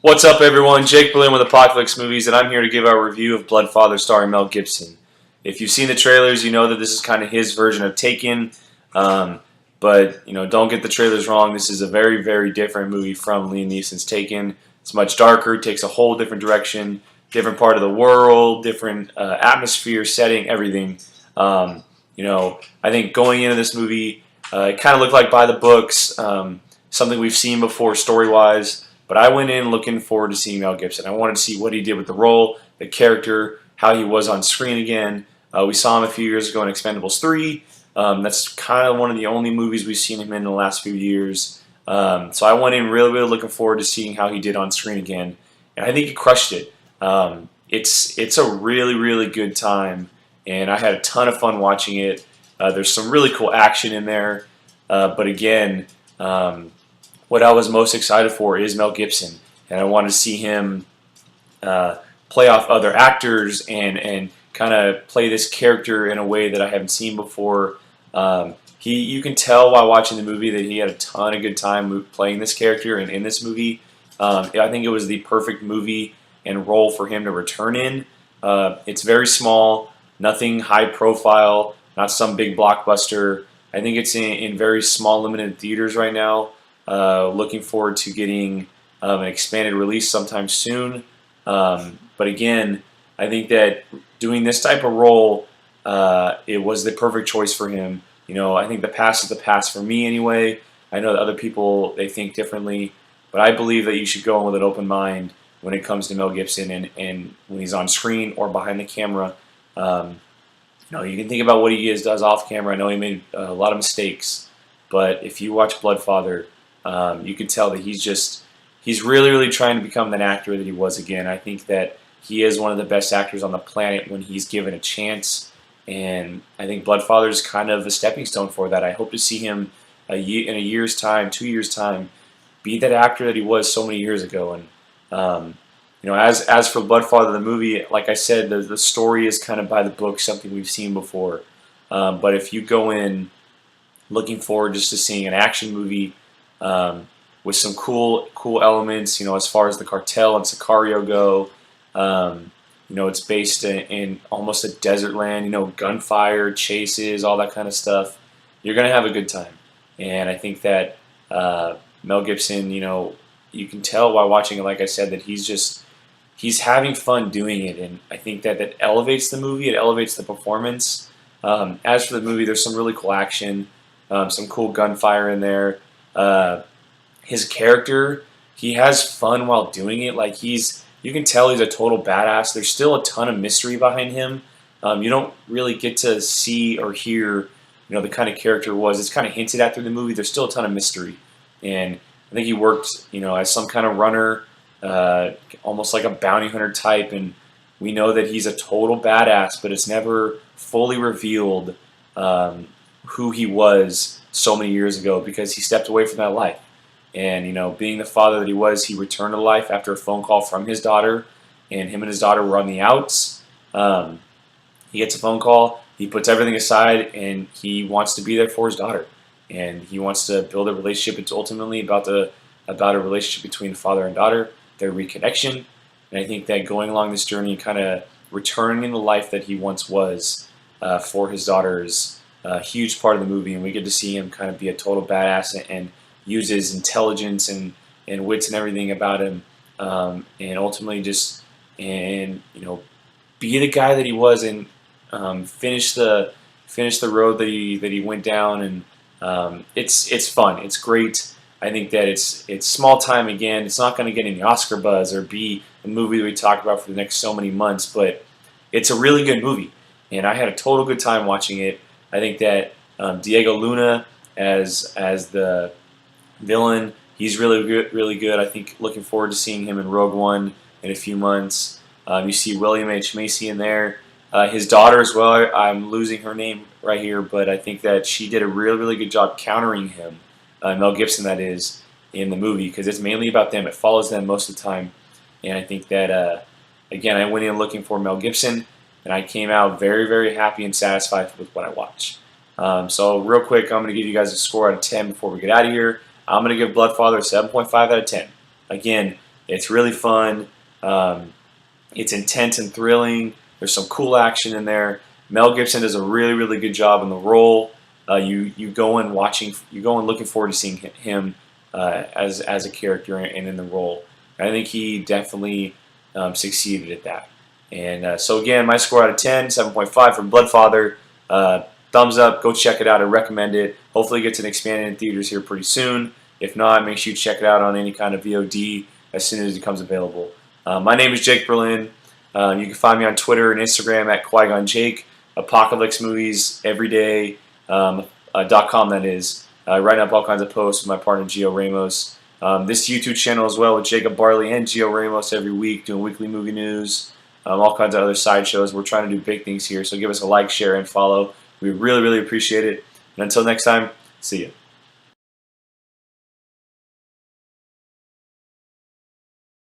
What's up, everyone? Jake Berlin with Apocalypse Movies, and I'm here to give our review of Bloodfather starring Mel Gibson. If you've seen the trailers, you know that this is kind of his version of Taken, but don't get the trailers wrong. This is a very, very different movie from Liam Neeson's Taken. It's much darker, takes a whole different direction, different part of the world, different atmosphere, setting, everything. I think going into this movie, it kind of looked like by the books, something we've seen before story-wise. But I went in looking forward to seeing Mel Gibson. I wanted to see what he did with the role, the character, how he was on screen again. We saw him a few years ago in Expendables 3. That's kind of one of the only movies we've seen him in the last few years. So I went in really, really looking forward to seeing how he did on screen again. And I think he crushed it. It's a really, really good time. And I had a ton of fun watching it. There's some really cool action in there. But again, what I was most excited for is Mel Gibson, and I wanted to see him play off other actors and kind of play this character in a way that I haven't seen before. You can tell while watching the movie that he had a ton of good time playing this character and in this movie. I think it was the perfect movie and role for him to return in. It's very small, nothing high profile, not some big blockbuster. I think it's in very small, limited theaters right now. Looking forward to getting an expanded release sometime soon. But again, I think that doing this type of role, it was the perfect choice for him. I think the past is the past for me anyway. I know that other people, they think differently. But I believe that you should go in with an open mind when it comes to Mel Gibson and when he's on screen or behind the camera. You can think about what he does off camera. I know he made a lot of mistakes. But if you watch Bloodfather, you can tell that he's really, really trying to become that actor that he was again. I think that he is one of the best actors on the planet when he's given a chance, and I think Bloodfather is kind of a stepping stone for that. I hope to see him in a year's time, 2 years' time, be that actor that he was so many years ago. And as for Bloodfather, the movie, like I said, the story is kind of by the book, something we've seen before. But if you go in looking forward just to seeing an action movie, with some cool elements, as far as the cartel and Sicario go. It's based in almost a desert land, gunfire, chases, all that kind of stuff. You're going to have a good time. And I think that Mel Gibson, you can tell while watching it, like I said, that he's having fun doing it. And I think that elevates the movie, it elevates the performance. As for the movie, there's some really cool action, some cool gunfire in there. His character, he has fun while doing it. Like you can tell he's a total badass. There's still a ton of mystery behind him. You don't really get to see or hear, the kind of character it was. It's kind of hinted at through the movie. There's still a ton of mystery, and I think he worked, as some kind of runner, almost like a bounty hunter type. And we know that he's a total badass, but it's never fully revealed who he was so many years ago because he stepped away from that life. And, being the father that he was, he returned to life after a phone call from his daughter, and him and his daughter were on the outs. He gets a phone call, he puts everything aside, and he wants to be there for his daughter. And he wants to build a relationship. It's ultimately about a relationship between father and daughter, their reconnection. And I think that going along this journey, kind of returning in the life that he once was for his daughter is a huge part of the movie, and we get to see him kind of be a total badass and use his intelligence and wits and everything about him, and ultimately be the guy that he was and finish the road that he went down. And it's fun. It's great. I think that it's small time again. It's not going to get any Oscar buzz or be a movie that we talk about for the next so many months, but it's a really good movie, and I had a total good time watching it. I think that Diego Luna as the villain, he's really good. I think looking forward to seeing him in Rogue One in a few months. You see William H. Macy in there. His daughter as well, I'm losing her name right here, but I think that she did a really good job countering him, Mel Gibson that is, in the movie, because it's mainly about them. It follows them most of the time. And I think that, again, I went in looking for Mel Gibson, and I came out very happy and satisfied with what I watched. So real quick, I'm going to give you guys a score out of 10 before we get out of here. I'm going to give Bloodfather a 7.5 out of 10. Again, It's really fun. It's intense and thrilling. There's some cool action in there. Mel Gibson does a really, really good job in the role. You go in looking forward to seeing him as a character and in the role. And I think he definitely succeeded at that. And so again, my score out of 10, 7.5 for Bloodfather. Thumbs up. Go check it out. I recommend it. Hopefully, it gets an expanded in theaters here pretty soon. If not, make sure you check it out on any kind of VOD as soon as it becomes available. My name is Jake Berlin. You can find me on Twitter and Instagram at Qui-Gon Jake. Apocalypse Movies every day. .com, that is. Writing up all kinds of posts with my partner Gio Ramos. This YouTube channel as well with Jacob Barley and Gio Ramos every week, doing weekly movie news, all kinds of other side shows. We're trying to do big things here, so give us a like, share, and follow. We really, really appreciate it. And until next time, see you.